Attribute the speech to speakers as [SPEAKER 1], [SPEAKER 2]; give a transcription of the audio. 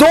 [SPEAKER 1] 2